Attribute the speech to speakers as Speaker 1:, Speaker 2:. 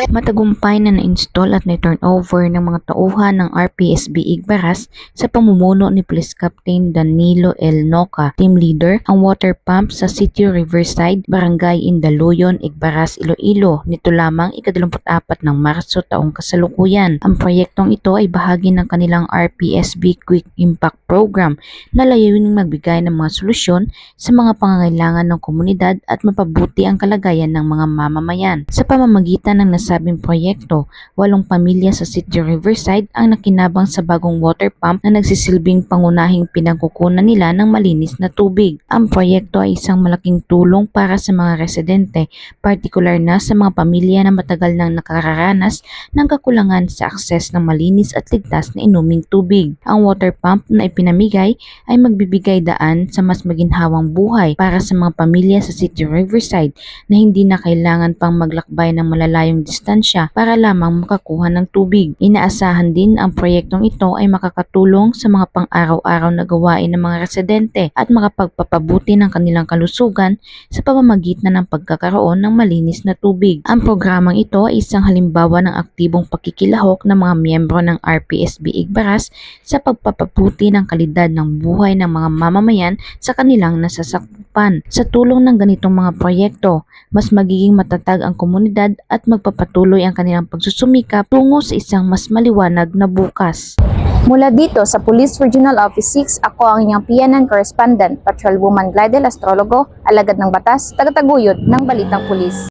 Speaker 1: Matagumpay na na-install at na-turnover ng mga tauhan ng RPSB Igbaras sa pamumuno ni Police Captain Danilo L. Noca, team leader, ang water pump sa Sitio Riverside, Barangay Indaluyon, Igbaras, Iloilo nito lamang ika-24 ng Marso taong kasalukuyan. Ang proyektong ito ay bahagi ng kanilang RPSB Quick Impact Program na layuning magbigay ng mga solusyon sa mga pangangailangan ng komunidad at mapabuti ang kalagayan ng mga mamamayan. Sa pamamagitan ng nasabing proyekto, 8 pamilya sa Sitio Riverside ang nakinabang sa bagong water pump na nagsisilbing pangunahing pinagkukunan nila ng malinis na tubig. Ang proyekto ay isang malaking tulong para sa mga residente, partikular na sa mga pamilya na matagal nang nakararanas ng kakulangan sa akses ng malinis at ligtas na inuming tubig. Ang water pump na ipinamigay ay magbibigay daan sa mas maginhawang buhay para sa mga pamilya sa Sitio Riverside na hindi na kailangan pang maglakbay ng malalayong distansya para lamang makakuha ng tubig. Inaasahan din ang proyektong ito ay makakatulong sa mga pang-araw-araw na gawain ng mga residente at makapagpapabuti ng kanilang kalusugan sa pamamagitan ng pagkakaroon ng malinis na tubig. Ang programang ito ay isang halimbawa ng aktibong pakikilahok ng mga miyembro ng RPSB Igbaras sa pagpapabuti ng kalidad ng buhay ng mga mamamayan sa kanilang nasasakupan. Sa tulong ng ganitong mga proyekto, mas magiging matatag ang komunidad at magpapatuloy ang kanilang pagsusumikap tungo sa isang mas maliwanag na bukas.
Speaker 2: Mula dito sa Police Regional Office 6, ako ang inyong PNN correspondent, Patrolwoman Glidel Astrologo, alagad ng batas, tagataguyod ng Balitang Pulis.